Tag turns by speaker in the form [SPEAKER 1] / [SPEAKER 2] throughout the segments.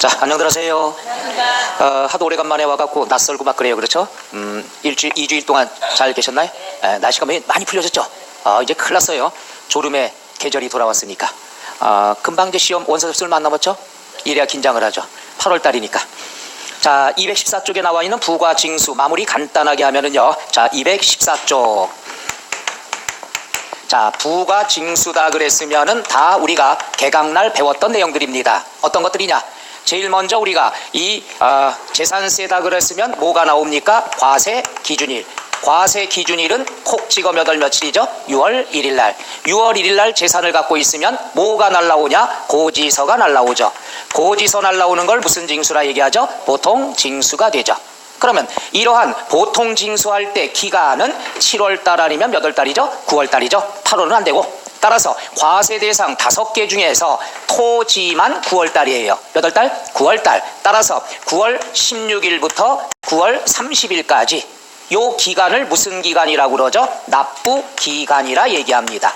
[SPEAKER 1] 자, 안녕들 하세요. 하도 오래간만에 와갖고 낯설고 막 그래요. 그렇죠? 2주일 동안 잘 계셨나요? 날씨가 많이 풀려졌죠? 이제 큰일 났어요. 졸음의 계절이 돌아왔으니까. 금방 이제 시험 원서 접수 얼마 안 남았죠? 이래야 긴장을 하죠. 8월달이니까. 자, 214쪽에 나와 있는 부과 징수 마무리 간단하게 하면은요. 자, 214쪽. 자, 부가 징수다 그랬으면은 다 우리가 개강날 배웠던 내용들입니다. 어떤 것들이냐? 제일 먼저 우리가 이 재산세다 그랬으면 뭐가 나옵니까? 과세 기준일. 과세 기준일은 콕 찍어 몇 월 며칠이죠? 6월 1일 날. 6월 1일 날 재산을 갖고 있으면 뭐가 날라오냐? 고지서가 날라오죠. 고지서 날라오는 걸 무슨 징수라 얘기하죠? 보통 징수가 되죠. 그러면 이러한 보통 징수할 때 기간은 7월달 아니면 몇 월달이죠? 9월달이죠. 8월은 안 되고. 따라서 과세 대상 5개 중에서 토지만 9월달이에요. 몇 월달? 9월달. 따라서 9월 16일부터 9월 30일까지 요 기간을 무슨 기간이라고 그러죠? 납부 기간이라 얘기합니다.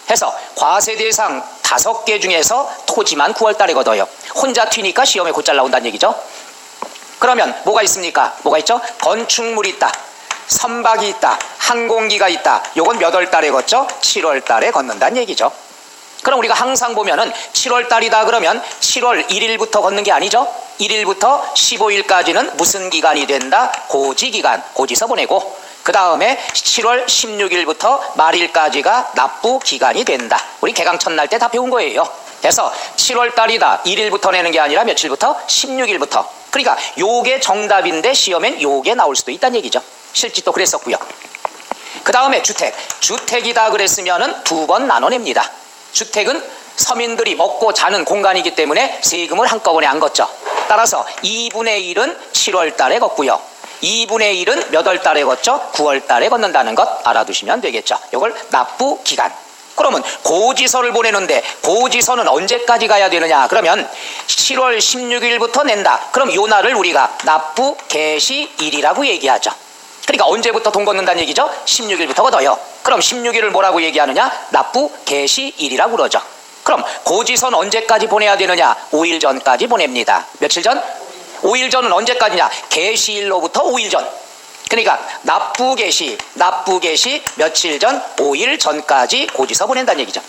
[SPEAKER 1] 해서 과세 대상 5개 중에서 토지만 9월달에 거둬요. 혼자 튀니까 시험에 곧잘 나온다는 얘기죠. 그러면 뭐가 있습니까? 뭐가 있죠? 건축물이 있다. 선박이 있다. 항공기가 있다. 요건 몇 월달에 걷죠? 7월달에 걷는다는 얘기죠. 그럼 우리가 항상 보면은 7월달이다 그러면 7월 1일부터 걷는 게 아니죠? 1일부터 15일까지는 무슨 기간이 된다? 고지기간. 고지서 보내고 그 다음에 7월 16일부터 말일까지가 납부 기간이 된다. 우리 개강 첫날 때 다 배운 거예요. 그래서 7월달이다. 1일부터 내는 게 아니라 며칠부터? 16일부터. 그러니까 요게 정답인데 시험엔 요게 나올 수도 있다는 얘기죠. 실제도 그랬었고요. 그 다음에 주택. 주택이다 그랬으면은 2번 나눠냅니다. 주택은 서민들이 먹고 자는 공간이기 때문에 세금을 한꺼번에 안 걷죠. 따라서 2분의 1은 7월 달에 걷고요. 2분의 1은 몇 월 달에 걷죠? 9월 달에 걷는다는 것 알아두시면 되겠죠. 이걸 납부 기간. 그러면 고지서를 보내는데 고지서는 언제까지 가야 되느냐? 그러면 7월 16일부터 낸다. 그럼 요 날을 우리가 납부 개시일이라고 얘기하죠. 그러니까 언제부터 돈 걷는다는 얘기죠? 16일부터 걷어요. 그럼 16일을 뭐라고 얘기하느냐? 납부 개시일이라고 그러죠. 그럼 고지서는 언제까지 보내야 되느냐? 5일 전까지 보냅니다. 며칠 전? 5일 전은 언제까지냐? 개시일로부터 5일 전. 그러니까 납부 개시 며칠 전? 5일 전까지 고지서 보낸다는 얘기죠.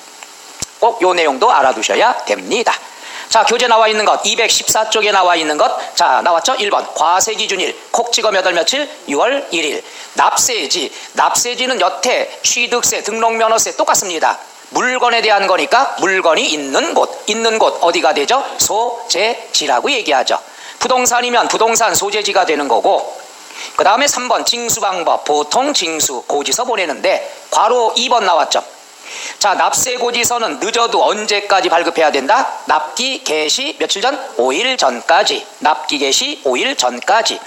[SPEAKER 1] 꼭 요 내용도 알아두셔야 됩니다. 자, 교재 나와 있는 것 214쪽에 나와 있는 것. 자, 나왔죠? 1번 과세 기준일 콕 찍어 몇 월 며칠? 6월 1일. 납세지. 납세지는 여태 취득세 등록면허세 똑같습니다. 물건에 대한 거니까 물건이 있는 곳 어디가 되죠? 소재지라고 얘기하죠. 부동산이면 부동산 소재지가 되는 거고, 그 다음에 3번 징수방법 보통 징수 고지서 보내는데 괄호 2번 나왔죠. 자, 납세 고지서는 늦어도 언제까지 발급해야 된다? 납기 개시 며칠 전? 5일 전까지. 납기 개시 5일 전까지.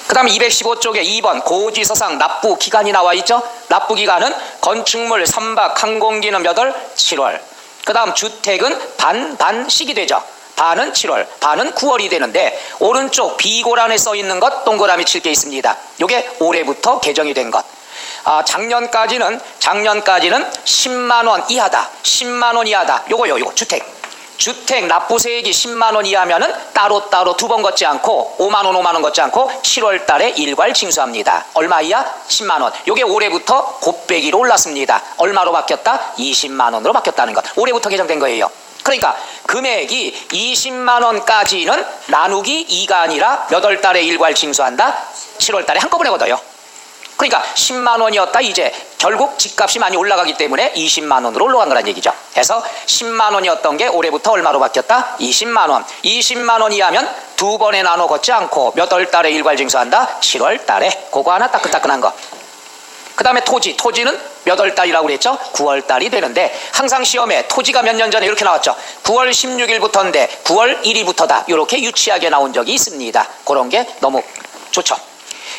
[SPEAKER 1] 그 다음에 215쪽에 2번 고지서상 납부 기간이 나와 있죠. 납부 기간은 건축물, 선박, 항공기는 몇 월? 7월. 그 다음 주택은 반씩이 되죠. 반은 7월, 반은 9월이 되는데 오른쪽 비고란에 써 있는 것 동그라미 칠 게 있습니다. 요게 올해부터 개정이 된 것. 작년까지는 10만 원 이하다. 10만 원 이하다. 요거 주택 납부세액이 10만 원 이하면은 따로 2번 걷지 않고 5만 원 걷지 않고 7월 달에 일괄 징수합니다. 얼마 이하? 10만 원. 요게 올해부터 곱빼기로 올랐습니다. 얼마로 바뀌었다? 20만 원으로 바뀌었다는 것. 올해부터 개정된 거예요. 그러니까 금액이 20만 원까지는 나누기 2가 아니라 몇 월 달에 일괄 징수한다? 7월 달에 한꺼번에 걷어요. 그러니까 10만 원이었다. 이제 결국 집값이 많이 올라가기 때문에 20만 원으로 올라간 거란 얘기죠. 그래서 10만 원이었던 게 올해부터 얼마로 바뀌었다? 20만 원. 20만 원 이하면 2번에 나눠 걷지 않고 몇 월 달에 일괄 징수한다? 7월 달에. 그거 하나 따끈따끈한 거. 그 다음에 토지는 몇 월 달이라고 그랬죠? 9월 달이 되는데 항상 시험에 토지가 몇 년 전에 이렇게 나왔죠. 9월 16일부터인데 9월 1일부터다. 이렇게 유치하게 나온 적이 있습니다. 그런 게 너무 좋죠.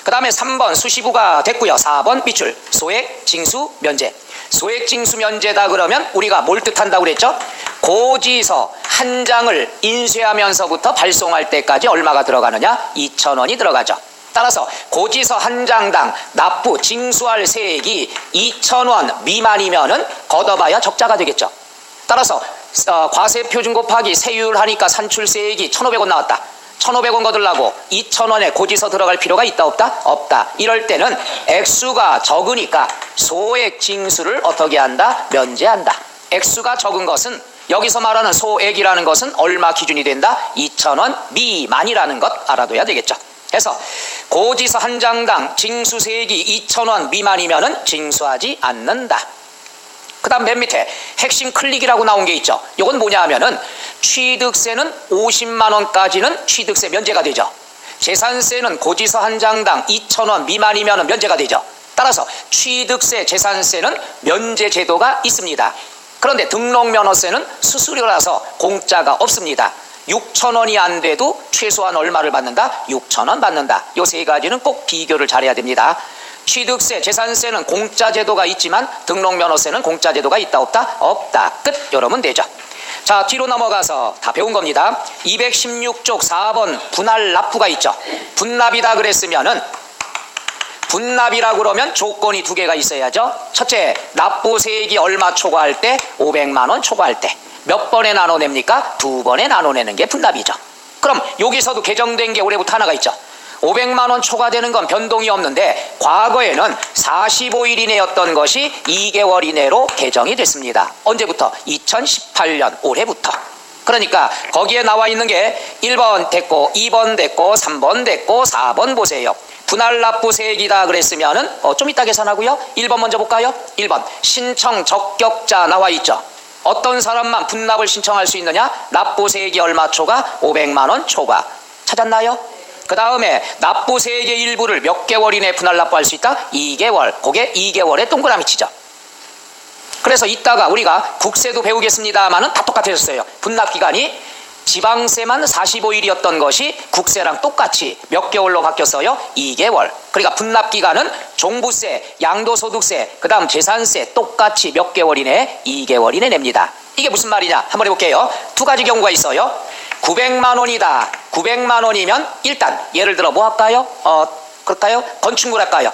[SPEAKER 1] 그 다음에 3번 수시부가 됐고요. 4번 비출 소액 징수 면제. 소액 징수 면제다 그러면 우리가 뭘 뜻한다고 그랬죠? 고지서 한 장을 인쇄하면서부터 발송할 때까지 얼마가 들어가느냐? 2,000원이 들어가죠. 따라서 고지서 한 장당 납부 징수할 세액이 2,000원 미만이면은 걷어봐야 적자가 되겠죠. 따라서 과세표준 곱하기 세율 하니까 산출세액이 1,500원 나왔다. 1,500원 거들라고 2,000원에 고지서 들어갈 필요가 있다 없다? 없다. 이럴 때는 액수가 적으니까 소액 징수를 어떻게 한다? 면제한다. 액수가 적은 것은 여기서 말하는 소액이라는 것은 얼마 기준이 된다? 2,000원 미만이라는 것 알아둬야 되겠죠. 그래서 고지서 한 장당 징수세액이 2,000원 미만이면은 징수하지 않는다. 그 다음 맨 밑에 핵심 클릭이라고 나온 게 있죠. 이건 뭐냐 하면은 취득세는 50만 원까지는 취득세 면제가 되죠. 재산세는 고지서 한 장당 2,000원 미만이면 면제가 되죠. 따라서 취득세, 재산세는 면제 제도가 있습니다. 그런데 등록면허세는 수수료라서 공짜가 없습니다. 6,000원이 안 돼도 최소한 얼마를 받는다? 6,000원 받는다. 이 세 가지는 꼭 비교를 잘해야 됩니다. 취득세, 재산세는 공짜 제도가 있지만 등록면허세는 공짜 제도가 있다 없다? 없다. 끝. 이러면 되죠. 자, 뒤로 넘어가서 다 배운 겁니다. 216쪽 4번 분할 납부가 있죠. 분납이다 그랬으면은 분납이라고 그러면 조건이 두 개가 있어야죠. 첫째, 납부세액이 얼마 초과할 때? 500만 원 초과할 때. 몇 번에 나눠냅니까? 2번에 나눠내는 게 분납이죠. 그럼 여기서도 개정된 게 올해부터 하나가 있죠. 500만 원 초과되는 건 변동이 없는데 과거에는 45일 이내였던 것이 2개월 이내로 개정이 됐습니다. 언제부터? 2018년 올해부터. 그러니까 거기에 나와 있는 게 1번 됐고 2번 됐고 3번 됐고 4번 보세요. 분할납부세액이다 그랬으면은 좀 이따 계산하고요. 1번 먼저 볼까요? 1번 신청 적격자 나와 있죠. 어떤 사람만 분납을 신청할 수 있느냐? 납부세액이 얼마 초과? 500만 원 초과. 찾았나요? 그 다음에 납부세액의 일부를 몇 개월 이내에 분할납부할 수 있다? 2개월. 그게 2개월에 동그라미 치죠. 그래서 이따가 우리가 국세도 배우겠습니다만은 다 똑같아졌어요. 분납기간이 지방세만 45일이었던 것이 국세랑 똑같이 몇 개월로 바뀌었어요? 2개월. 그러니까 분납기간은 종부세, 양도소득세, 그 다음 재산세 똑같이 몇 개월 이내에? 2개월 이내 냅니다. 이게 무슨 말이냐? 한번 해볼게요. 두 가지 경우가 있어요. 900만 원이다. 900만 원이면 일단 예를 들어 뭐 할까요? 그럴까요? 건축물 할까요?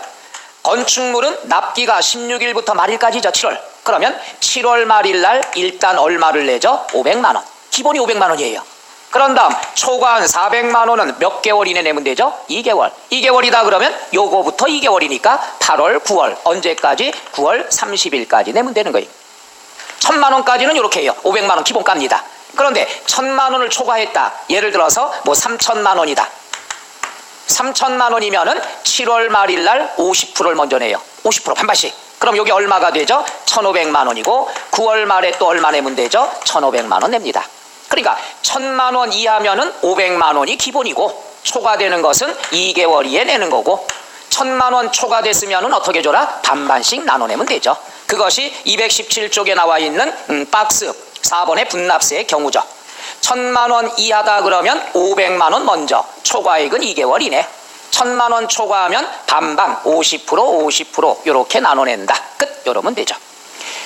[SPEAKER 1] 건축물은 납기가 16일부터 말일까지죠. 7월. 그러면 7월 말일 날 일단 얼마를 내죠? 500만 원. 기본이 500만 원이에요. 그런 다음 초과한 400만 원은 몇 개월 이내 내면 되죠? 2개월. 2개월이다 그러면 요거부터 2개월이니까 8월, 9월. 언제까지? 9월 30일까지 내면 되는 거예요. 1,000만 원까지는 이렇게 해요. 500만 원 기본값입니다. 그런데 1,000만 원을 초과했다. 예를 들어서 뭐 3,000만 원이다. 3,000만 원이면은 7월 말일 날 50%를 먼저 내요. 50% 반반씩. 그럼 여기 얼마가 되죠? 1,500만 원이고 9월 말에 또 얼마 내면 되죠? 1,500만 원 냅니다. 그러니까 1,000만 원 이하면은 500만 원이 기본이고 초과되는 것은 2개월 이에 내는 거고 1,000만 원 초과됐으면은 어떻게 줘라? 반반씩 나눠내면 되죠. 그것이 217쪽에 나와 있는 박스 4번의 분납세의 경우죠. 1,000만 원 이하다 그러면 500만 원 먼저, 초과액은 2개월 이내. 1,000만 원 초과하면 반반 50% 이렇게 나눠낸다. 끝. 이러면 되죠.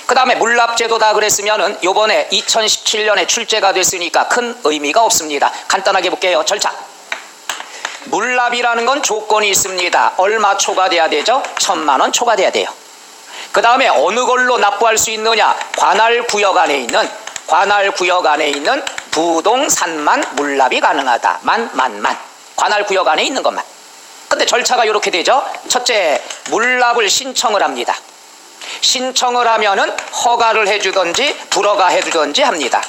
[SPEAKER 1] 그 다음에 물납제도다 그랬으면은 요번에 2017년에 출제가 됐으니까 큰 의미가 없습니다. 간단하게 볼게요. 절차. 물납이라는 건 조건이 있습니다. 얼마 초과돼야 되죠? 1,000만 원 초과돼야 돼요. 그 다음에 어느 걸로 납부할 수 있느냐? 관할구역 안에 있는 부동산만 물납이 가능하다. 관할구역 안에 있는 것만. 근데 절차가 이렇게 되죠. 첫째, 물납을 신청을 합니다. 신청을 하면은 허가를 해주든지 불허가 해주든지 합니다.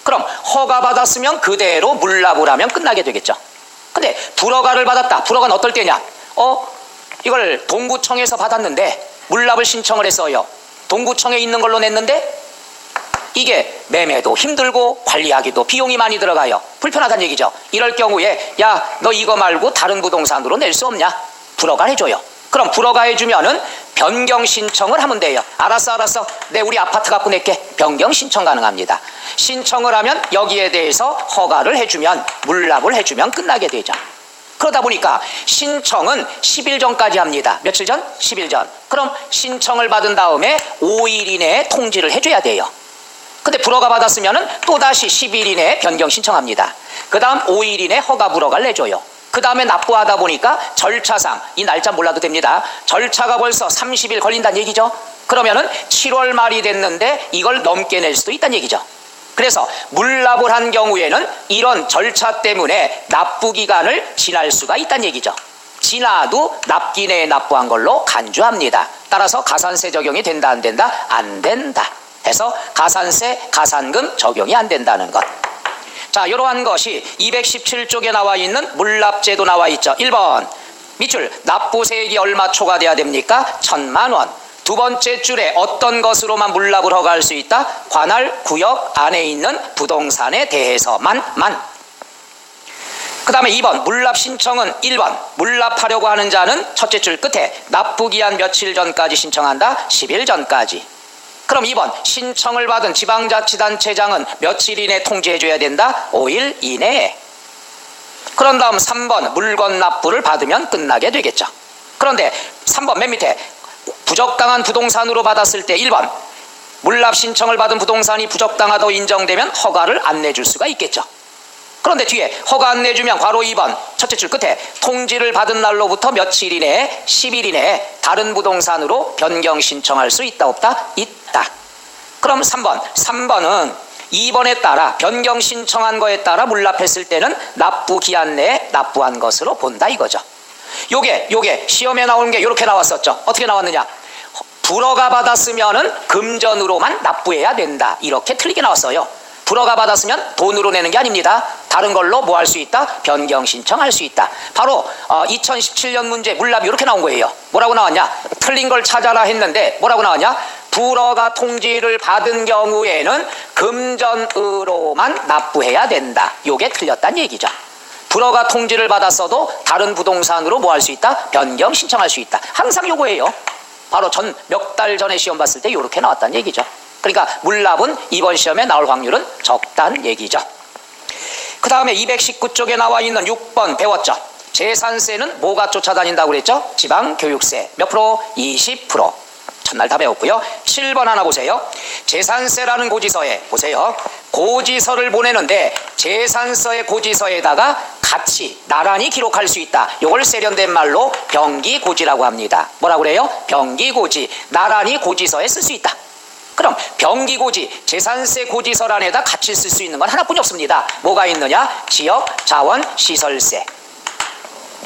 [SPEAKER 1] 그럼 허가 받았으면 그대로 물납을 하면 끝나게 되겠죠. 근데 불허가를 받았다. 불허가는 어떨 때냐? 이걸 동구청에서 받았는데 물납을 신청을 했어요. 동구청에 있는 걸로 냈는데 이게 매매도 힘들고 관리하기도 비용이 많이 들어가요. 불편하다는 얘기죠. 이럴 경우에 야, 너 이거 말고 다른 부동산으로 낼 수 없냐? 불허가 해줘요. 그럼 불허가 해주면은 변경 신청을 하면 돼요. 알았어. 내 우리 아파트 갖고 낼게. 변경 신청 가능합니다. 신청을 하면 여기에 대해서 허가를 해주면 물납을 해주면 끝나게 되죠. 그러다 보니까 신청은 10일 전까지 합니다. 며칠 전? 10일 전. 그럼 신청을 받은 다음에 5일 이내에 통지를 해줘야 돼요. 근데 불허가 받았으면은 또다시 10일 이내에 변경 신청합니다. 그 다음 5일 이내에 허가 불허가를 내줘요. 그 다음에 납부하다 보니까 절차상 이 날짜 몰라도 됩니다. 절차가 벌써 30일 걸린다는 얘기죠. 그러면은 7월 말이 됐는데 이걸 넘게 낼 수도 있다는 얘기죠. 그래서 물납을 한 경우에는 이런 절차 때문에 납부기간을 지날 수가 있다는 얘기죠. 지나도 납기 내에 납부한 걸로 간주합니다. 따라서 가산세 적용이 된다 안 된다? 안 된다 해서 가산세 가산금 적용이 안 된다는 것. 자, 이러한 것이 217쪽에 나와 있는 물납제도 나와 있죠. 1번 밑줄 납부세액이 얼마 초과돼야 됩니까? 1,000만 원. 두 번째 줄에 어떤 것으로만 물납을 허가할 수 있다? 관할 구역 안에 있는 부동산에 대해서만. 그 다음에 2번 물납 신청은 1번 물납하려고 하는 자는 첫째 줄 끝에 납부기한 며칠 전까지 신청한다? 10일 전까지. 그럼 2번 신청을 받은 지방자치단체장은 며칠 이내 통지해 줘야 된다? 5일 이내에. 그런 다음 3번 물건 납부를 받으면 끝나게 되겠죠. 그런데 3번 맨 밑에 부적당한 부동산으로 받았을 때 1번 물납 신청을 받은 부동산이 부적당하다고 인정되면 허가를 안 내줄 수가 있겠죠. 그런데 뒤에 허가 안 내주면 괄호 2번 첫째 줄 끝에 통지를 받은 날로부터 며칠 이내에 10일 이내에 다른 부동산으로 변경 신청할 수 있다 없다? 있다. 그럼 3번은 2번에 따라 변경 신청한 거에 따라 물납했을 때는 납부 기한 내에 납부한 것으로 본다 이거죠. 요게 시험에 나오는 게 이렇게 나왔었죠. 어떻게 나왔느냐? 불허가 받았으면은 금전으로만 납부해야 된다. 이렇게 틀리게 나왔어요. 불허가 받았으면 돈으로 내는 게 아닙니다. 다른 걸로 뭐 할 수 있다? 변경 신청할 수 있다. 바로 2017년 문제 물납이 이렇게 나온 거예요. 뭐라고 나왔냐? 틀린 걸 찾아라 했는데 뭐라고 나왔냐? 불허가 통지를 받은 경우에는 금전으로만 납부해야 된다. 요게 틀렸다는 얘기죠. 불허가 통지를 받았어도 다른 부동산으로 뭐 할 수 있다? 변경 신청할 수 있다. 항상 요거예요. 바로 몇 달 전에 시험 봤을 때 이렇게 나왔다는 얘기죠. 그러니까 물납은 이번 시험에 나올 확률은 적다는 얘기죠. 그 다음에 219쪽에 나와 있는 6번 배웠죠. 재산세는 뭐가 쫓아다닌다고 그랬죠? 지방교육세 몇 프로? 20%. 첫날 다 배웠고요. 7번 하나 보세요. 재산세라는 고지서에 보세요. 고지서를 보내는데 재산서의 고지서에다가 같이 나란히 기록할 수 있다. 이걸 세련된 말로 병기고지라고 합니다. 뭐라고 그래요? 병기고지. 나란히 고지서에 쓸 수 있다. 그럼 병기고지, 재산세 고지서란에다 같이 쓸 수 있는 건 하나뿐이 없습니다. 뭐가 있느냐? 지역, 자원, 시설세.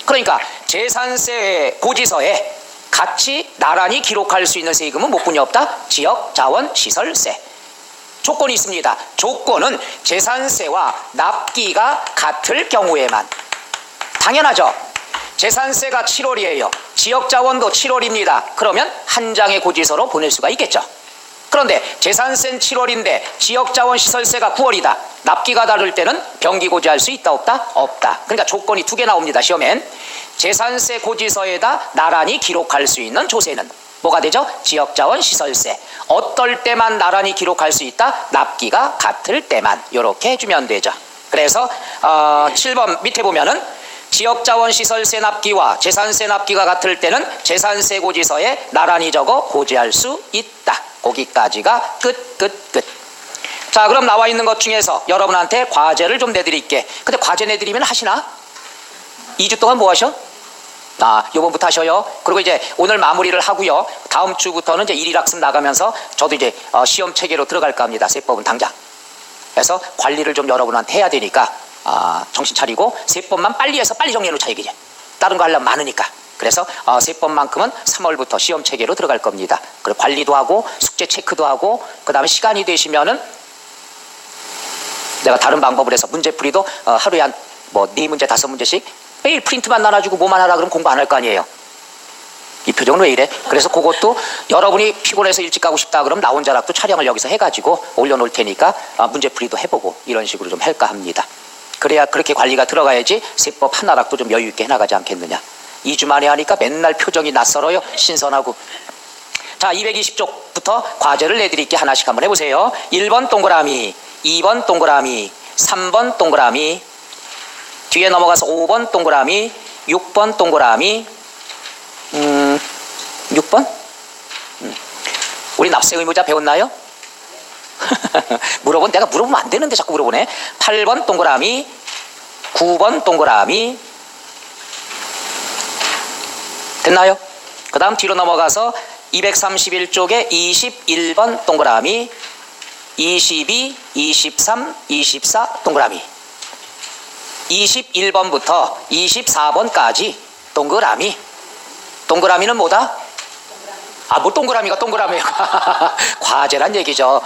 [SPEAKER 1] 그러니까 재산세 고지서에 같이 나란히 기록할 수 있는 세금은 뭐뿐이 없다? 지역, 자원, 시설세. 조건이 있습니다. 조건은 재산세와 납기가 같을 경우에만. 당연하죠. 재산세가 7월이에요. 지역자원도 7월입니다. 그러면 한 장의 고지서로 보낼 수가 있겠죠. 그런데 재산세는 7월인데 지역자원 시설세가 9월이다. 납기가 다를 때는 병기고지할 수 있다 없다? 없다. 그러니까 조건이 두 개 나옵니다. 시험엔. 재산세 고지서에다 나란히 기록할 수 있는 조세는 뭐가 되죠? 지역자원 시설세. 어떨 때만 나란히 기록할 수 있다? 납기가 같을 때만. 이렇게 해주면 되죠. 그래서 7번 밑에 보면은 지역자원 시설세 납기와 재산세 납기가 같을 때는 재산세 고지서에 나란히 적어 고지할 수 있다. 거기까지가 끝. 자, 그럼 나와 있는 것 중에서 여러분한테 과제를 좀 내드릴게. 근데 과제 내드리면 하시나? 2주 동안 뭐 하셔? 요번부터 하셔요. 그리고 이제 오늘 마무리를 하고요. 다음 주부터는 이제 일일학습 나가면서 저도 이제 시험 체계로 들어갈까 합니다. 세법은 당장. 그래서 관리를 좀 여러분한테 해야 되니까 정신 차리고 세법만 빨리 해서 빨리 정리해 놓자 이거지. 다른 거 하려면 많으니까. 그래서 세법만큼은 3월부터 시험 체계로 들어갈 겁니다. 그리고 관리도 하고 숙제 체크도 하고 그 다음에 시간이 되시면은 내가 다른 방법을 해서 문제풀이도 하루에 한 4문제 5문제씩 매일 프린트만 나눠주고 뭐만 하라 그러면 공부 안 할 거 아니에요. 이 표정은 왜 이래? 그래서 그것도 여러분이 피곤해서 일찍 가고 싶다 그러면 나 혼자라도 촬영을 여기서 해가지고 올려놓을 테니까 문제풀이도 해보고 이런 식으로 좀 할까 합니다. 그래야 그렇게 관리가 들어가야지 세법 하나락도 좀 여유 있게 해나가지 않겠느냐. 2주 만에 하니까 맨날 표정이 낯설어요. 신선하고. 자, 220쪽부터 과제를 내드릴게. 하나씩 한번 해보세요. 1번 동그라미, 2번 동그라미, 3번 동그라미, 뒤에 넘어가서 5번 동그라미, 6번 동그라미, 6번? 우리 납세 의무자 배웠나요? 내가 물어보면 안 되는데 자꾸 물어보네. 8번 동그라미, 9번 동그라미. 됐나요? 그 다음 뒤로 넘어가서 231쪽에 21번 동그라미, 22, 23, 24 동그라미, 21번부터 24번까지 동그라미. 동그라미는 뭐다? 뭐 동그라미가 동그라미예요. 과제란 얘기죠.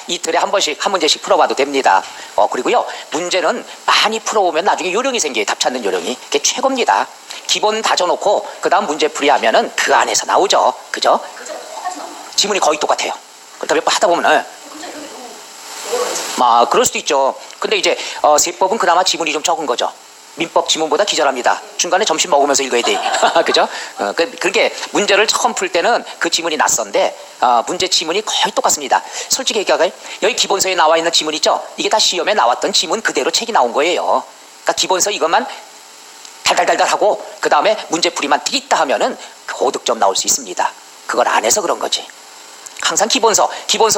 [SPEAKER 1] 이틀에 한 번씩 한 문제씩 풀어봐도 됩니다. 그리고요, 문제는 많이 풀어보면 나중에 요령이 생겨요. 답 찾는 요령이. 그게 최고입니다. 기본 다져놓고 그 다음 문제풀이 하면은 그 안에서 나오죠. 그죠? 지문이 거의 똑같아요. 그렇다 몇 번 하다 보면 그럴 수도 있죠. 근데 이제 세법은 그나마 지문이 좀 적은 거죠. 민법 지문보다 기절합니다. 중간에 점심 먹으면서 읽어야 돼. 그죠? 그렇게 문제를 처음 풀 때는 그 지문이 낯선데 문제 지문이 거의 똑같습니다. 솔직히 얘기할까요? 여기 기본서에 나와 있는 지문 있죠? 이게 다 시험에 나왔던 지문 그대로 책이 나온 거예요. 그러니까 기본서 이것만 달달달달 하고 그 다음에 문제풀이만 띠리따 하면은 고득점 나올 수 있습니다. 그걸 안 해서 그런 거지. 항상 기본서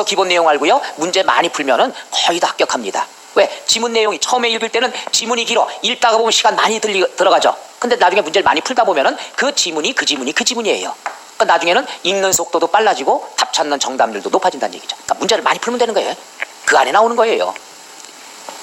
[SPEAKER 1] 기본 내용 알고요. 문제 많이 풀면은 거의 다 합격합니다. 왜? 지문 내용이 처음에 읽을 때는 지문이 길어. 읽다가 보면 시간 많이 들어가죠. 근데 나중에 문제를 많이 풀다 보면은 그 지문이에요. 그러니까 나중에는 읽는 속도도 빨라지고 답 찾는 정답률도 높아진다는 얘기죠. 그러니까 문제를 많이 풀면 되는 거예요. 그 안에 나오는 거예요.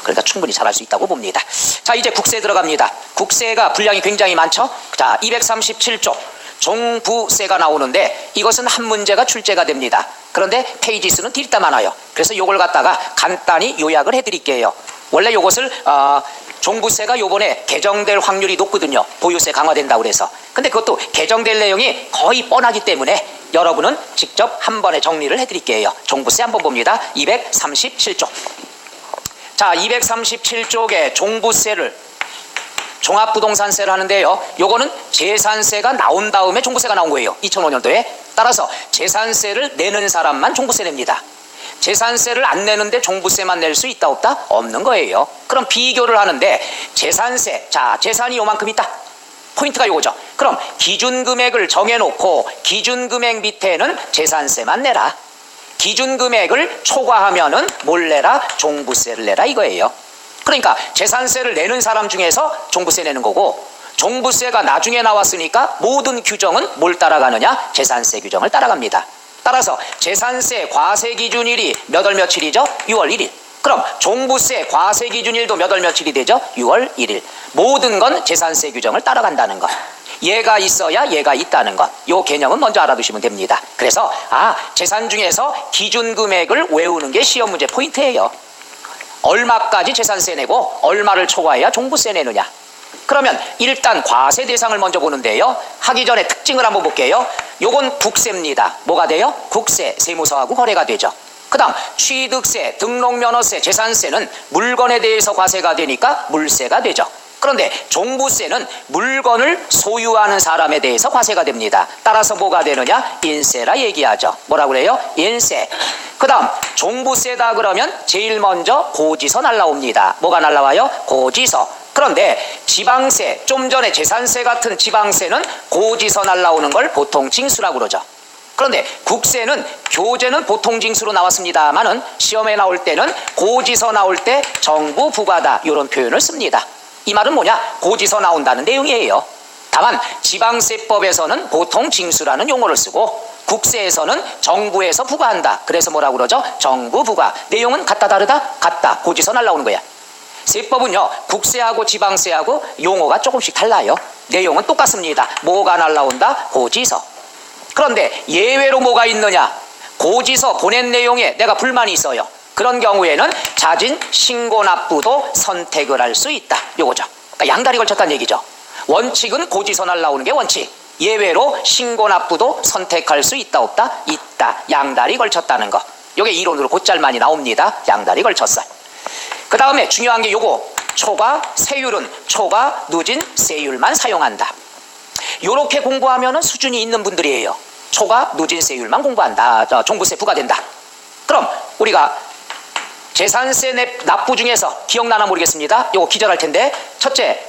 [SPEAKER 1] 그러니까 충분히 잘할 수 있다고 봅니다. 자, 이제 국세 들어갑니다. 국세가 분량이 굉장히 많죠. 자, 237쪽 종부세가 나오는데 이것은 한 문제가 출제가 됩니다. 그런데 페이지 수는 딜다 많아요. 그래서 요걸 갖다가 간단히 요약을 해드릴게요. 원래 요것을 종부세가 요번에 개정될 확률이 높거든요. 보유세 강화된다고 그래서. 근데 그것도 개정될 내용이 거의 뻔하기 때문에 여러분은 직접 한 번에 정리를 해드릴게요. 종부세 한번 봅니다. 237쪽. 자, 237쪽에 종부세를 종합부동산세를 하는데요. 요거는 재산세가 나온 다음에 종부세가 나온 거예요. 2005년도에. 따라서 재산세를 내는 사람만 종부세 냅니다. 재산세를 안 내는데 종부세만 낼 수 있다 없다? 없는 거예요. 그럼 비교를 하는데 재산세, 자, 재산이 요만큼 있다. 포인트가 요거죠. 그럼 기준금액을 정해놓고 기준금액 밑에는 재산세만 내라. 기준금액을 초과하면은 뭘 내라? 종부세를 내라 이거예요. 그러니까 재산세를 내는 사람 중에서 종부세 내는 거고, 종부세가 나중에 나왔으니까 모든 규정은 뭘 따라가느냐? 재산세 규정을 따라갑니다. 따라서 재산세 과세 기준일이 몇 월 며칠이죠? 6월 1일. 그럼 종부세 과세 기준일도 몇 월 며칠이 되죠? 6월 1일. 모든 건 재산세 규정을 따라간다는 것. 얘가 있어야 얘가 있다는 것. 요 개념은 먼저 알아두시면 됩니다. 그래서 재산 중에서 기준금액을 외우는 게 시험 문제 포인트예요. 얼마까지 재산세 내고 얼마를 초과해야 종부세 내느냐. 그러면 일단 과세 대상을 먼저 보는데요. 하기 전에 특징을 한번 볼게요. 요건 국세입니다. 뭐가 돼요? 국세, 세무서하고 거래가 되죠. 그 다음 취득세, 등록면허세, 재산세는 물건에 대해서 과세가 되니까 물세가 되죠. 그런데 종부세는 물건을 소유하는 사람에 대해서 과세가 됩니다. 따라서 뭐가 되느냐? 인세라 얘기하죠. 뭐라고 그래요? 인세. 그 다음 종부세다 그러면 제일 먼저 고지서 날라옵니다. 뭐가 날라와요? 고지서. 그런데 지방세, 좀 전에 재산세 같은 지방세는 고지서 날라오는 걸 보통 징수라고 그러죠. 그런데 국세는 교재는 보통 징수로 나왔습니다만은 시험에 나올 때는 고지서 나올 때 정부 부과다 이런 표현을 씁니다. 이 말은 뭐냐? 고지서 나온다는 내용이에요. 다만 지방세법에서는 보통 징수라는 용어를 쓰고 국세에서는 정부에서 부과한다. 그래서 뭐라고 그러죠? 정부 부과. 내용은 같다 다르다? 같다. 고지서 날라오는 거야. 세법은요, 국세하고 지방세하고 용어가 조금씩 달라요. 내용은 똑같습니다. 뭐가 날라온다? 고지서. 그런데 예외로 뭐가 있느냐? 고지서 보낸 내용에 내가 불만이 있어요. 그런 경우에는 자진 신고 납부도 선택을 할 수 있다. 요거죠. 그러니까 양다리 걸쳤다는 얘기죠. 원칙은 고지서 날라오는 게 원칙. 예외로 신고 납부도 선택할 수 있다 없다? 있다. 양다리 걸쳤다는 거. 요게 이론으로 곧잘 많이 나옵니다. 양다리 걸쳤어. 그 다음에 중요한 게 요거. 초과 세율은 초과 누진 세율만 사용한다. 요렇게 공부하면은 수준이 있는 분들이에요. 초과 누진 세율만 공부한다. 종부세 부과된다. 그럼 우리가 재산세 납부 중에서 기억나나 모르겠습니다. 요거 기절할 텐데, 첫째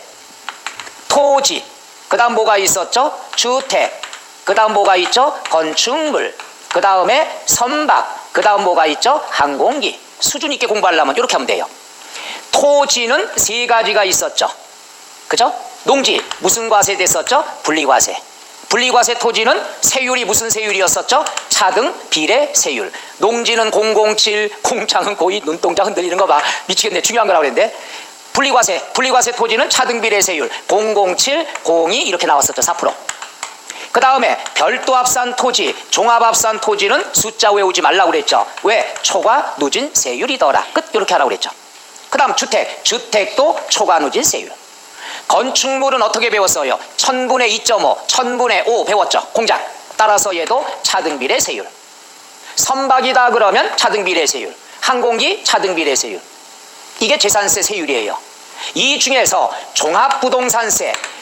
[SPEAKER 1] 토지, 그 다음 뭐가 있었죠? 주택, 그 다음 뭐가 있죠? 건축물, 그 다음에 선박, 그 다음 뭐가 있죠? 항공기. 수준 있게 공부하려면 이렇게 하면 돼요. 토지는 세 가지가 있었죠. 그죠? 농지 무슨 과세 됐었죠? 분리과세. 분리과세 토지는 세율이 무슨 세율이었었죠? 차등 비례 세율. 농지는 007, 공장은 고이. 눈동자 흔들리는 거 봐. 미치겠네. 중요한 거라고 그랬는데. 분리과세 토지는 차등 비례 세율 007, 02 이렇게 나왔었죠. 4%. 그 다음에 별도 합산 토지, 종합 합산 토지는 숫자 외우지 말라고 그랬죠. 왜? 초과 누진 세율이더라. 끝. 이렇게 하라고 그랬죠. 그 다음 주택도 초과 누진 세율. 건축물은 어떻게 배웠어요? 1000분의 2.5, 1000분의 5 배웠죠. 공장. 따라서 얘도 차등비례 세율. 선박이다 그러면 차등비례 세율. 항공기 차등비례 세율. 이게 재산세 세율이에요. 이 중에서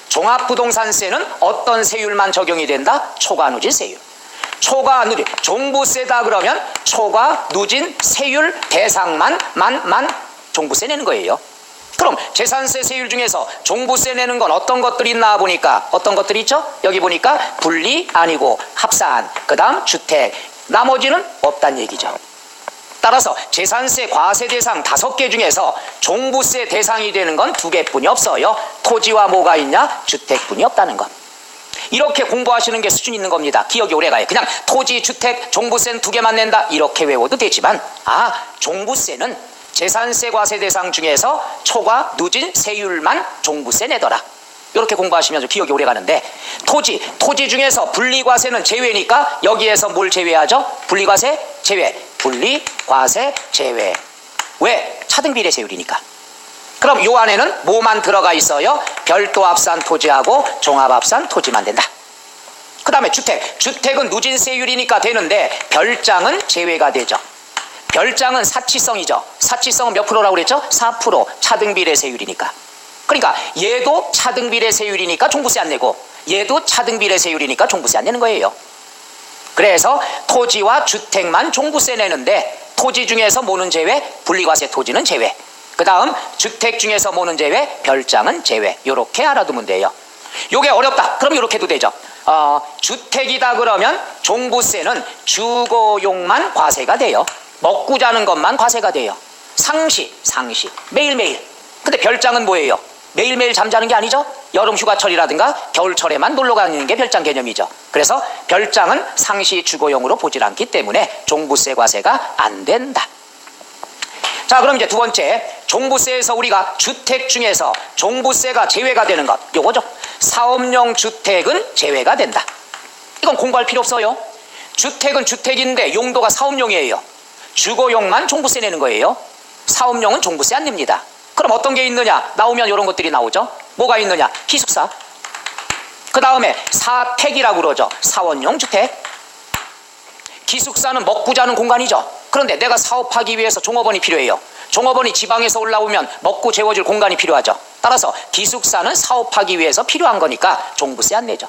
[SPEAKER 1] 종합부동산세는 어떤 세율만 적용이 된다? 초과누진 세율. 초과누진, 종부세다 그러면 초과누진 세율 대상만 종부세 내는 거예요. 그럼 재산세 세율 중에서 종부세 내는 건 어떤 것들이 있나 보니까 어떤 것들이 있죠? 여기 보니까 분리 아니고 합산, 그 다음 주택, 나머지는 없단 얘기죠. 따라서 재산세 과세 대상 5개 중에서 종부세 대상이 되는 건 2개뿐이 없어요. 토지와 뭐가 있냐? 주택뿐이 없다는 것. 이렇게 공부하시는 게 수준 있는 겁니다. 기억이 오래가요. 그냥 토지, 주택, 종부세는 2개만 낸다 이렇게 외워도 되지만 종부세는 재산세 과세 대상 중에서 초과 누진 세율만 종부세 내더라. 이렇게 공부하시면 기억이 오래가는데 토지 중에서 분리과세는 제외니까 여기에서 뭘 제외하죠? 분리과세 제외. 분리과세 제외. 왜? 차등비례 세율이니까. 그럼 요 안에는 뭐만 들어가 있어요? 별도 합산 토지하고 종합 합산 토지만 된다. 그 다음에 주택은 누진세율이니까 되는데 별장은 제외가 되죠. 별장은 사치성이죠. 사치성은 몇 프로라고 그랬죠? 4%. 차등비례 세율이니까. 그러니까 얘도 차등비례 세율이니까 종부세 안 내고 얘도 차등비례 세율이니까 종부세 안 내는 거예요. 그래서 토지와 주택만 종부세 내는데 토지 중에서 뭐는 제외? 분리과세 토지는 제외. 그 다음 주택 중에서 뭐는 제외? 별장은 제외. 이렇게 알아두면 돼요. 요게 어렵다. 그럼 이렇게 해도 되죠. 주택이다 그러면 종부세는 주거용만 과세가 돼요. 먹고 자는 것만 과세가 돼요. 상시 매일매일. 근데 별장은 뭐예요? 매일매일 잠자는 게 아니죠. 여름 휴가철이라든가 겨울철에만 놀러 가는 게 별장 개념이죠. 그래서 별장은 상시 주거용으로 보질 않기 때문에 종부세 과세가 안 된다. 자, 그럼 이제 두 번째, 종부세에서 우리가 주택 중에서 종부세가 제외가 되는 것, 요거죠. 사업용 주택은 제외가 된다. 이건 공부할 필요 없어요. 주택은 주택인데 용도가 사업용이에요. 주거용만 종부세 내는 거예요. 사업용은 종부세 안 냅니다. 그럼 어떤 게 있느냐? 나오면 이런 것들이 나오죠. 뭐가 있느냐? 기숙사. 그 다음에 사택이라고 그러죠. 사원용 주택. 기숙사는 먹고 자는 공간이죠. 그런데 내가 사업하기 위해서 종업원이 필요해요. 종업원이 지방에서 올라오면 먹고 재워줄 공간이 필요하죠. 따라서 기숙사는 사업하기 위해서 필요한 거니까 종부세 안 내죠.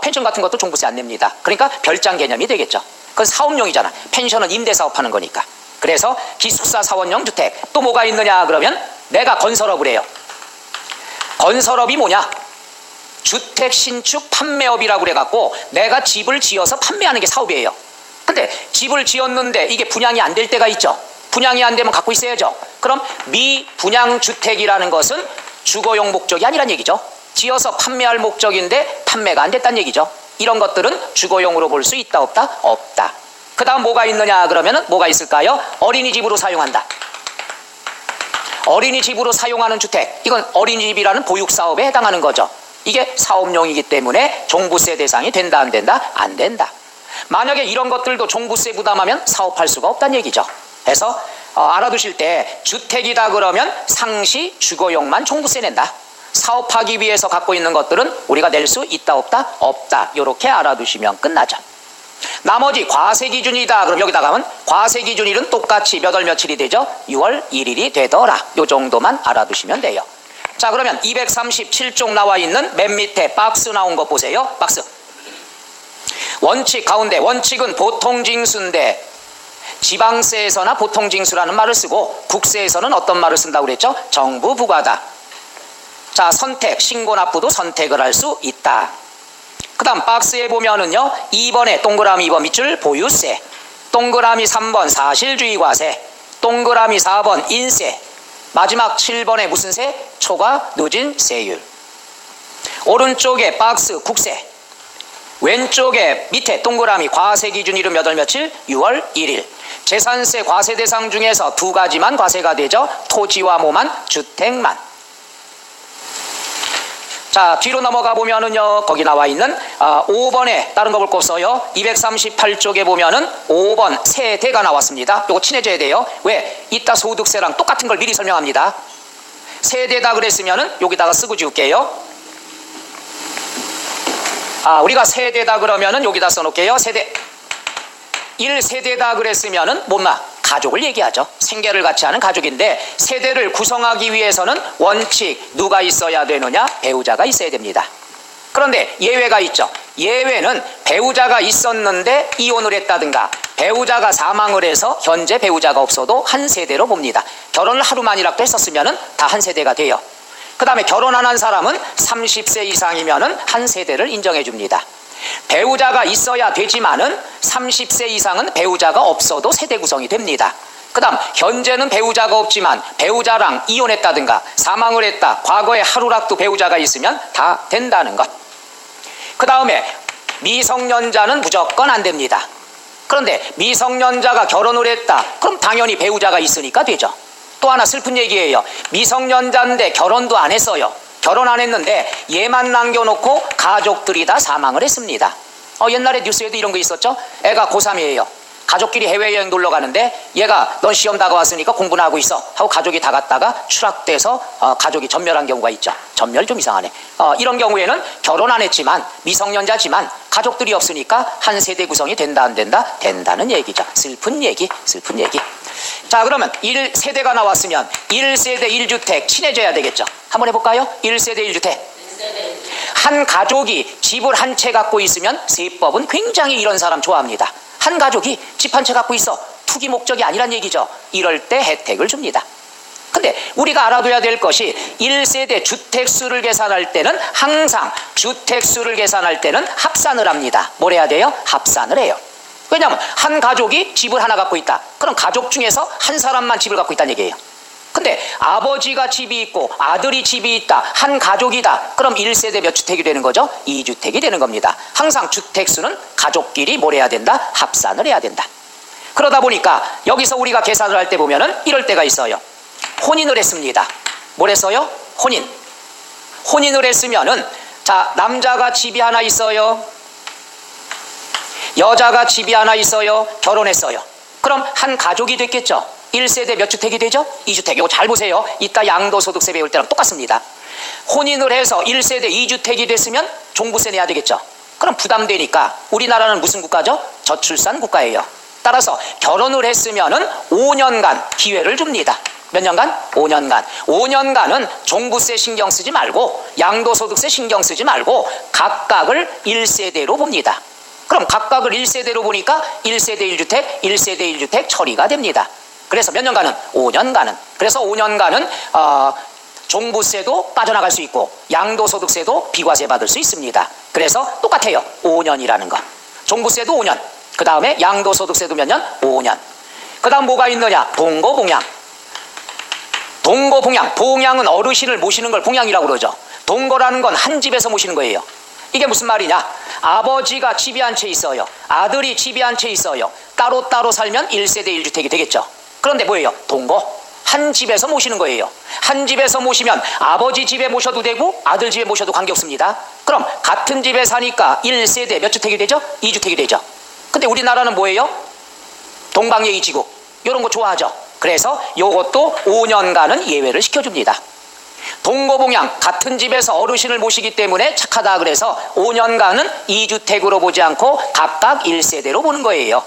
[SPEAKER 1] 펜션 같은 것도 종부세 안 냅니다. 그러니까 별장 개념이 되겠죠. 그건 사업용이잖아. 펜션은 임대사업하는 거니까. 그래서 기숙사 사원용 주택. 또 뭐가 있느냐 그러면 내가 건설업을 해요. 건설업이 뭐냐? 주택 신축 판매업이라고 그래갖고 내가 집을 지어서 판매하는 게 사업이에요. 근데 집을 지었는데 이게 분양이 안 될 때가 있죠. 분양이 안 되면 갖고 있어야죠. 그럼 미분양주택이라는 것은 주거용 목적이 아니란 얘기죠. 지어서 판매할 목적인데 판매가 안 됐다는 얘기죠. 이런 것들은 주거용으로 볼 수 있다 없다? 없다. 그 다음 뭐가 있느냐 그러면은 뭐가 있을까요? 어린이집으로 사용한다. 어린이집으로 사용하는 주택, 이건 어린이집이라는 보육사업에 해당하는 거죠. 이게 사업용이기 때문에 종부세 대상이 된다 안 된다? 안 된다. 만약에 이런 것들도 종부세 부담하면 사업할 수가 없다는 얘기죠. 그래서 알아두실 때 주택이다 그러면 상시 주거용만 종부세 낸다. 사업하기 위해서 갖고 있는 것들은 우리가 낼 수 있다 없다? 없다. 이렇게 알아두시면 끝나죠. 나머지 과세기준이다. 그럼 여기다 가면 과세기준일은 똑같이 몇 월 며칠이 되죠? 6월 1일이 되더라. 요 정도만 알아두시면 돼요. 자, 그러면 237쪽 나와 있는 맨 밑에 박스 나온 거 보세요. 박스. 원칙 가운데 원칙은 보통징수인데 지방세에서나 보통징수라는 말을 쓰고 국세에서는 어떤 말을 쓴다고 그랬죠? 정부 부과다. 자, 선택, 신고납부도 선택을 할 수 있다. 그 다음 박스에 보면은요 2번에 동그라미 2번 밑줄 보유세, 동그라미 3번 사실주의과세, 동그라미 4번 인세, 마지막 7번에 무슨 세? 초과 누진 세율. 오른쪽에 박스 국세, 왼쪽에 밑에 동그라미 과세 기준일은 몇 월 며칠? 6월 1일. 재산세 과세 대상 중에서 두 가지만 과세가 되죠. 토지와 뭐만? 주택만. 자, 뒤로 넘어가 보면은요, 거기 나와 있는 5번에 다른 거 볼 거 없어요. 238쪽에 보면은 5번 세대가 나왔습니다. 요거 친해져야 돼요. 왜? 이따 소득세랑 똑같은 걸 미리 설명합니다. 세대다 그랬으면은 여기다가 쓰고 지울게요. 우리가 세대다 그러면은 여기다 써놓을게요. 세대. 1세대다 그랬으면은 뭐나? 가족을 얘기하죠. 생계를 같이 하는 가족인데, 세대를 구성하기 위해서는 원칙 누가 있어야 되느냐? 배우자가 있어야 됩니다. 그런데 예외가 있죠. 예외는 배우자가 있었는데 이혼을 했다든가, 배우자가 사망을 해서 현재 배우자가 없어도 한 세대로 봅니다. 결혼을 하루만이라도 했었으면은 다 한 세대가 돼요. 그 다음에 결혼 안 한 사람은 30세 이상이면은 한 세대를 인정해 줍니다. 배우자가 있어야 되지만은 30세 이상은 배우자가 없어도 세대 구성이 됩니다. 그 다음 현재는 배우자가 없지만 배우자랑 이혼했다든가 사망을 했다, 과거에 하루라도 배우자가 있으면 다 된다는 것. 그 다음에 미성년자는 무조건 안 됩니다. 그런데 미성년자가 결혼을 했다, 그럼 당연히 배우자가 있으니까 되죠. 또 하나 슬픈 얘기예요. 미성년자인데 결혼도 안 했어요. 결혼 안 했는데 얘만 남겨놓고 가족들이 다 사망을 했습니다. 옛날에 뉴스에도 이런 거 있었죠. 애가 고3이에요. 가족끼리 해외여행 놀러 가는데 얘가 넌 시험 다가왔으니까 공부나 하고 있어 하고 가족이 다 갔다가 추락돼서 가족이 전멸한 경우가 있죠. 전멸 좀 이상하네. 이런 경우에는 결혼 안 했지만 미성년자지만 가족들이 없으니까 한 세대 구성이 된다 안 된다? 된다는 얘기죠. 슬픈 얘기, 슬픈 얘기. 자, 그러면 1세대가 나왔으면 1세대 1주택 친해져야 되겠죠. 한번 해볼까요? 1세대 1주택. 한 가족이 집을 한 채 갖고 있으면 세법은 굉장히 이런 사람 좋아합니다. 한 가족이 집 한 채 갖고 있어. 투기 목적이 아니란 얘기죠. 이럴 때 혜택을 줍니다. 근데 우리가 알아둬야 될 것이 1세대 주택수를 계산할 때는 항상 주택수를 계산할 때는 합산을 합니다. 뭘 해야 돼요? 합산을 해요. 왜냐하면 한 가족이 집을 하나 갖고 있다. 그럼 가족 중에서 한 사람만 집을 갖고 있다는 얘기예요. 근데 아버지가 집이 있고 아들이 집이 있다, 한 가족이다. 그럼 1세대 몇 주택이 되는 거죠? 2주택이 되는 겁니다. 항상 주택수는 가족끼리 뭘 해야 된다? 합산을 해야 된다. 그러다 보니까 여기서 우리가 계산을 할 때 보면은 이럴 때가 있어요. 혼인을 했습니다. 뭘 했어요? 혼인. 혼인을 했으면은 자, 남자가 집이 하나 있어요. 여자가 집이 하나 있어요. 결혼했어요. 그럼 한 가족이 됐겠죠. 1세대 몇 주택이 되죠? 2주택. 이거 잘 보세요. 이따 양도소득세 배울 때랑 똑같습니다. 혼인을 해서 1세대 2주택이 됐으면 종부세 내야 되겠죠. 그럼 부담되니까 우리나라는 무슨 국가죠? 저출산 국가예요. 따라서 결혼을 했으면은 5년간 기회를 줍니다. 몇 년간? 5년간. 5년간은 종부세 신경 쓰지 말고 양도소득세 신경 쓰지 말고 각각을 1세대로 봅니다. 그럼 각각을 1세대로 보니까 1세대 1주택, 1세대 1주택 처리가 됩니다. 그래서 몇 년간은? 5년간은. 그래서 5년간은 종부세도 빠져나갈 수 있고 양도소득세도 비과세 받을 수 있습니다. 그래서 똑같아요. 5년이라는 거. 종부세도 5년. 그 다음에 양도소득세도 몇 년? 5년. 그 다음 뭐가 있느냐? 동거봉양. 동거봉양. 봉양은 어르신을 모시는 걸 봉양이라고 그러죠. 동거라는 건 한 집에서 모시는 거예요. 이게 무슨 말이냐? 아버지가 집이 한 채 있어요. 아들이 집이 한 채 있어요. 따로따로 살면 1세대 1주택이 되겠죠. 그런데 뭐예요? 동거. 한 집에서 모시는 거예요. 한 집에서 모시면 아버지 집에 모셔도 되고 아들 집에 모셔도 관계없습니다. 그럼 같은 집에 사니까 1세대 몇 주택이 되죠? 2주택이 되죠. 근데 우리나라는 뭐예요? 동방예의지국. 이런 거 좋아하죠. 그래서 이것도 5년간은 예외를 시켜줍니다. 동거봉양, 같은 집에서 어르신을 모시기 때문에 착하다 그래서 5년간은 2주택으로 보지 않고 각각 1세대로 보는 거예요.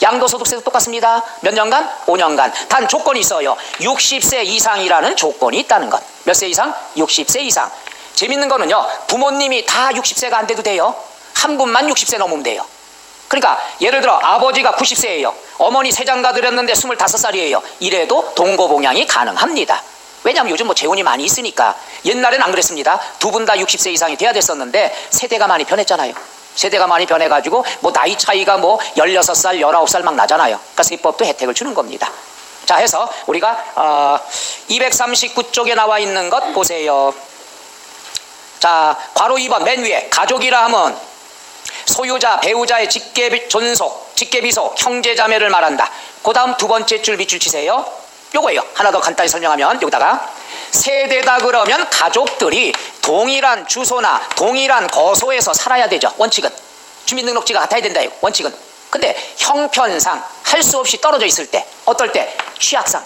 [SPEAKER 1] 양도소득세도 똑같습니다. 몇 년간? 5년간. 단 조건이 있어요. 60세 이상이라는 조건이 있다는 것. 몇 세 이상? 60세 이상. 재밌는 거는요, 부모님이 다 60세가 안 돼도 돼요. 한 분만 60세 넘으면 돼요. 그러니까 예를 들어 아버지가 90세예요. 어머니 세장가 드렸는데 25살이에요. 이래도 동거봉양이 가능합니다. 왜냐하면 요즘 뭐 재혼이 많이 있으니까. 옛날엔 안 그랬습니다. 두 분 다 60세 이상이 돼야 됐었는데 세대가 많이 변했잖아요. 세대가 많이 변해가지고 뭐 나이 차이가 뭐 16살, 19살 막 나잖아요. 그러니까 세법도 혜택을 주는 겁니다. 자, 해서 우리가 239쪽에 나와 있는 것 보세요. 자, 괄호 2번 맨 위에 가족이라 하면 소유자, 배우자의 직계존속, 직계비속, 형제자매를 말한다. 그 다음 두 번째 줄 밑줄 치세요. 요거예요. 하나 더 간단히 설명하면 여기다가 세대다 그러면 가족들이 동일한 주소나 동일한 거소에서 살아야 되죠. 원칙은. 주민등록지가 같아야 된다. 원칙은. 근데 형편상 할 수 없이 떨어져 있을 때, 어떨 때? 취약상.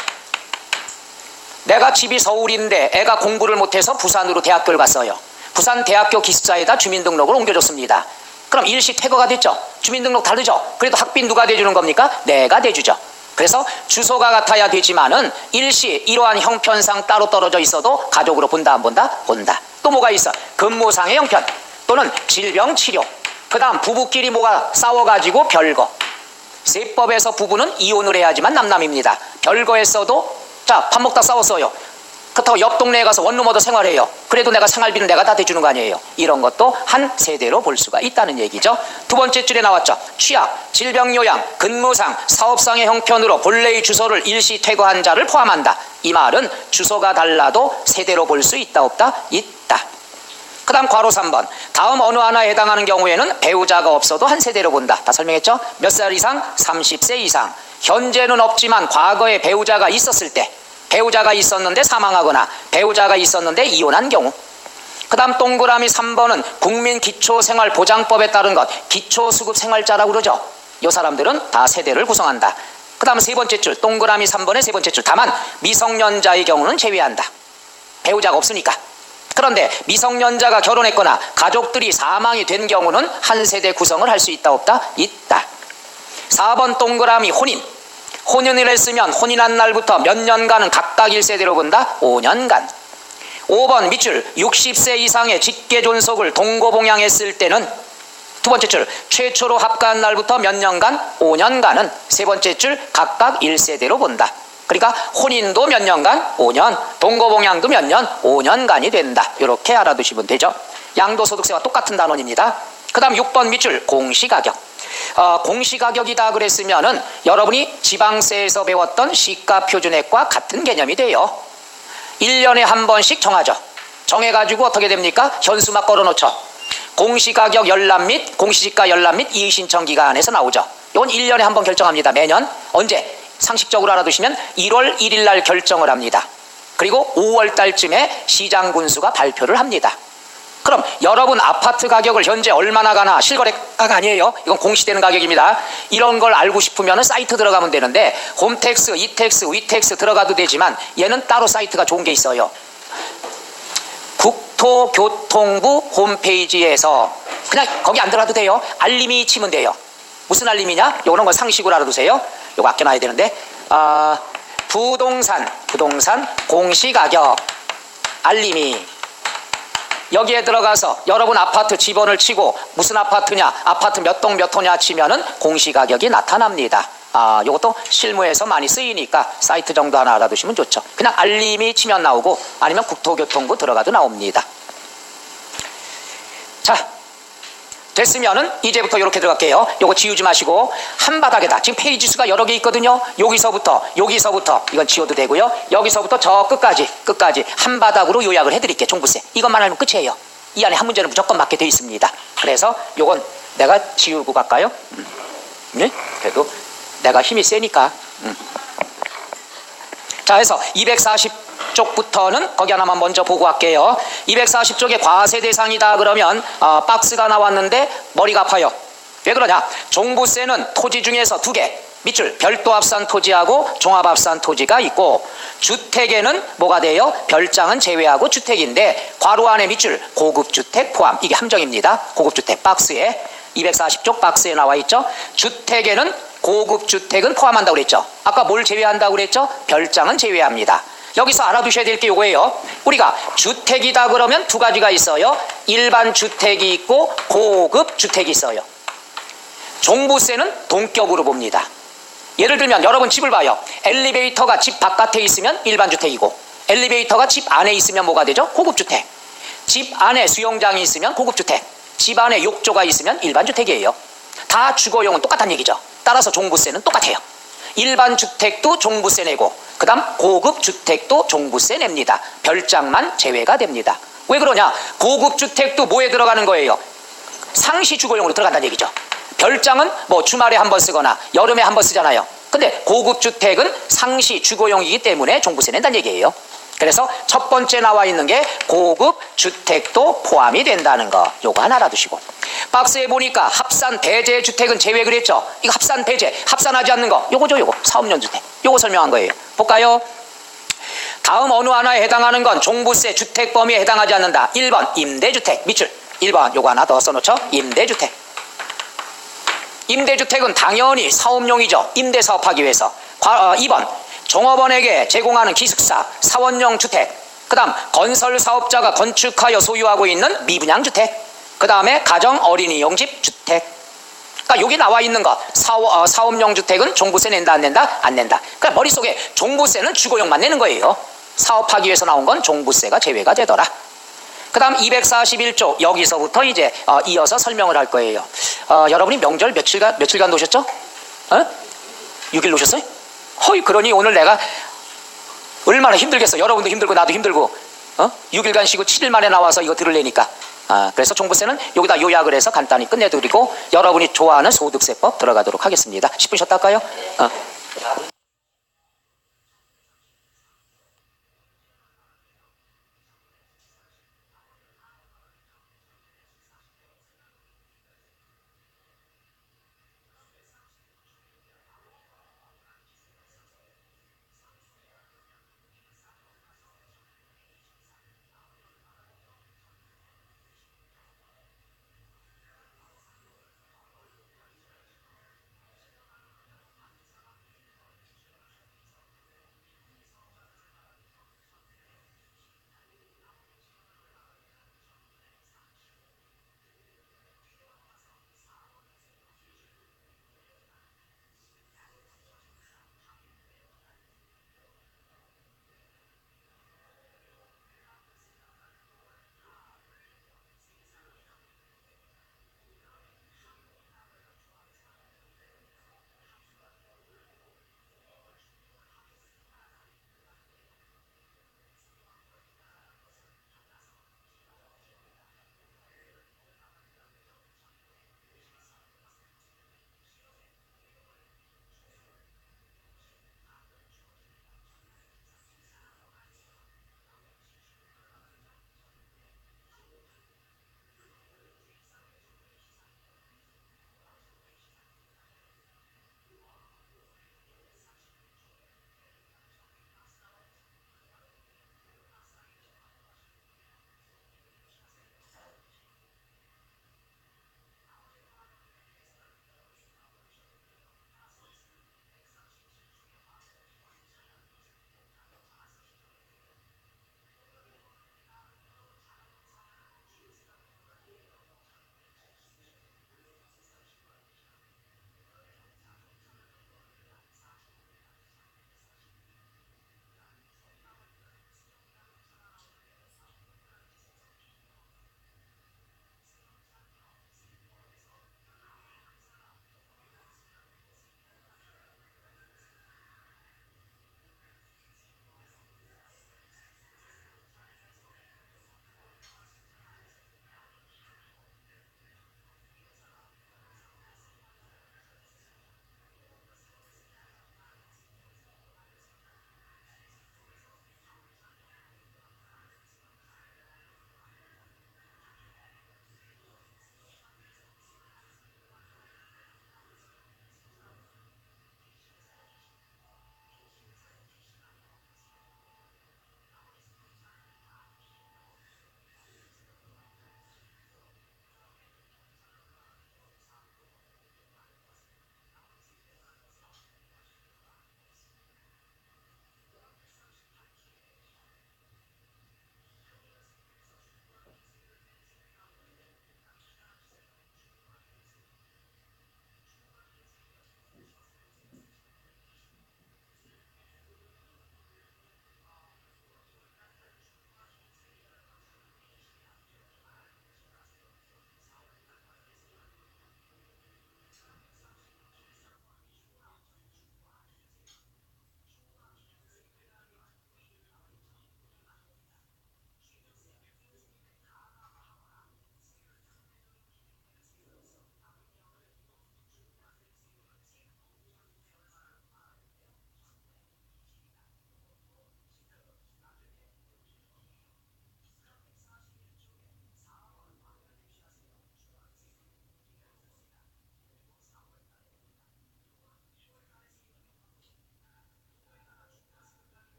[SPEAKER 1] 내가 집이 서울인데 애가 공부를 못해서 부산으로 대학교를 갔어요. 부산 대학교 기숙사에다 주민등록을 옮겨줬습니다. 그럼 일시 퇴거가 됐죠. 주민등록 다르죠. 그래도 학비 누가 대주는 겁니까? 내가 대주죠. 그래서 주소가 같아야 되지만은 일시 이러한 형편상 따로 떨어져 있어도 가족으로 본다 안 본다? 본다. 또 뭐가 있어? 근무상의 형편 또는 질병 치료. 그 다음 부부끼리 뭐가 싸워가지고 별거. 세법에서 부부는 이혼을 해야지만 남남입니다. 별거했어도 자, 밥 먹다 싸웠어요. 그렇다고 옆 동네에 가서 원룸 얻어 생활해요. 그래도 내가 생활비는 내가 다 대주는 거 아니에요. 이런 것도 한 세대로 볼 수가 있다는 얘기죠. 두 번째 줄에 나왔죠. 취약, 질병요양, 근무상, 사업상의 형편으로 본래의 주소를 일시 퇴거한 자를 포함한다. 이 말은 주소가 달라도 세대로 볼 수 있다 없다? 있다. 그 다음 괄호 3번 다음 어느 하나에 해당하는 경우에는 배우자가 없어도 한 세대로 본다. 다 설명했죠? 몇 살 이상? 30세 이상. 현재는 없지만 과거에 배우자가 있었을 때, 배우자가 있었는데 사망하거나 배우자가 있었는데 이혼한 경우. 그 다음 동그라미 3번은 국민기초생활보장법에 따른 것, 기초수급생활자라고 그러죠. 이 사람들은 다 세대를 구성한다. 그 다음 세 번째 줄 동그라미 3번의 세 번째 줄 다만 미성년자의 경우는 제외한다. 배우자가 없으니까. 그런데 미성년자가 결혼했거나 가족들이 사망이 된 경우는 한 세대 구성을 할 수 있다 없다? 있다. 4번 동그라미 혼인. 혼인을 했으면 혼인한 날부터 몇 년간은 각각 1세대로 본다? 5년간. 5번 밑줄 60세 이상의 직계존속을 동거봉양했을 때는 두 번째 줄 최초로 합가한 날부터 몇 년간? 5년간은 세 번째 줄 각각 1세대로 본다. 그러니까 혼인도 몇 년간? 5년. 동거봉양도 몇 년? 5년간이 된다. 이렇게 알아두시면 되죠. 양도소득세와 똑같은 단원입니다. 그 다음 6번 밑줄 공시가격. 공시가격이다 그랬으면은 여러분이 지방세에서 배웠던 시가표준액과 같은 개념이 돼요. 1년에 한 번씩 정하죠. 정해가지고 어떻게 됩니까? 현수막 걸어놓죠. 공시가격 열람 및 공시지가 열람 및 이의신청 기간에서 나오죠. 이건 1년에 한 번 결정합니다. 매년. 언제? 상식적으로 알아두시면 1월 1일 날 결정을 합니다. 그리고 5월 달쯤에 시장군수가 발표를 합니다. 그럼 여러분 아파트 가격을 현재 얼마나 가나 실거래가가 아니에요. 이건 공시되는 가격입니다. 이런 걸 알고 싶으면 사이트 들어가면 되는데 홈택스, 이택스, 위택스 들어가도 되지만 얘는 따로 사이트가 좋은 게 있어요. 국토교통부 홈페이지에서 그냥 거기 안 들어가도 돼요. 알림이 치면 돼요. 무슨 알림이냐? 요런 건 상식으로 알아두세요. 요거 아껴놔야 되는데 부동산 공시가격 알림이 여기에 들어가서 여러분 아파트 집원을 치고 무슨 아파트냐, 아파트 몇 동 몇 호냐 치면은 공시가격이 나타납니다. 요것도 실무에서 많이 쓰이니까 사이트 정도 하나 알아두시면 좋죠. 그냥 알림이 치면 나오고 아니면 국토교통부 들어가도 나옵니다. 자, 됐으면은 이제부터 이렇게 들어갈게요. 요거 지우지 마시고 한 바닥에다 지금 페이지 수가 여러 개 있거든요. 여기서부터 이건 지워도 되고요. 여기서부터 저 끝까지 한 바닥으로 요약을 해드릴게요. 종부세 이것만 알면 끝이에요. 이 안에 한 문제는 무조건 맞게 돼 있습니다. 그래서 요건 내가 지우고 갈까요? 네? 그래도 내가 힘이 세니까. 자, 해서 240쪽부터는 거기 하나만 먼저 보고 갈게요. 240쪽에 과세 대상이다 그러면 박스가 나왔는데 머리가 아파요. 왜 그러냐? 종부세는 토지 중에서 두 개, 밑줄 별도 합산 토지하고 종합 합산 토지가 있고, 주택에는 뭐가 돼요? 별장은 제외하고 주택인데 괄호 안에 밑줄 고급주택 포함. 이게 함정입니다. 고급주택 박스에 240쪽 박스에 나와 있죠. 주택에는 고급주택은 포함한다고 그랬죠. 아까 뭘 제외한다고 그랬죠? 별장은 제외합니다. 여기서 알아두셔야 될 게 이거예요. 우리가 주택이다 그러면 두 가지가 있어요. 일반 주택이 있고 고급 주택이 있어요. 종부세는 동격으로 봅니다. 예를 들면 여러분 집을 봐요. 엘리베이터가 집 바깥에 있으면 일반 주택이고, 엘리베이터가 집 안에 있으면 뭐가 되죠? 고급 주택. 집 안에 수영장이 있으면 고급 주택, 집 안에 욕조가 있으면 일반 주택이에요. 다 주거용은 똑같다는 얘기죠. 따라서 종부세는 똑같아요. 일반 주택도 종부세 내고 그 다음 고급 주택도 종부세 냅니다. 별장만 제외가 됩니다. 왜 그러냐? 고급 주택도 뭐에 들어가는 거예요? 상시 주거용으로 들어간다는 얘기죠. 별장은 뭐 주말에 한 번 쓰거나 여름에 한 번 쓰잖아요. 근데 고급 주택은 상시 주거용이기 때문에 종부세 낸다는 얘기예요. 그래서 첫 번째 나와 있는 게 고급 주택도 포함이 된다는 거, 요거 하나 알아두시고, 박스에 보니까 합산 배제 주택은 제외 그랬죠. 이거 합산 배제, 합산하지 않는 거, 요거죠. 요거 사업용 주택, 요거 설명한 거예요. 볼까요? 다음 어느 하나에 해당하는 건 종부세 주택 범위에 해당하지 않는다. 1번 임대주택, 밑줄 1번 요거 하나 더 써놓죠. 임대주택. 임대주택은 당연히 사업용이죠. 임대사업하기 위해서. 2번 종업원에게 제공하는 기숙사, 사원용 주택. 그 다음 건설사업자가 건축하여 소유하고 있는 미분양주택. 그 다음에 가정 어린이용 집 주택. 그러니까 여기 나와 있는 거 사업용 주택은 종부세 낸다 안 낸다? 안 낸다. 그러니까 머릿속에 종부세는 주거용만 내는 거예요. 사업하기 위해서 나온 건 종부세가 제외가 되더라. 그 다음 241조 여기서부터 이제 이어서 설명을 할 거예요. 여러분이 명절 며칠간 노셨죠? 6일 노셨어요? 허이, 그러니 오늘 내가 얼마나 힘들겠어. 여러분도 힘들고 나도 힘들고 6일간 쉬고 7일 만에 나와서 이거 들으려니까. 그래서 종부세는 여기다 요약을 해서 간단히 끝내드리고 여러분이 좋아하는 소득세법 들어가도록 하겠습니다. 10분 쉬었다 할까요?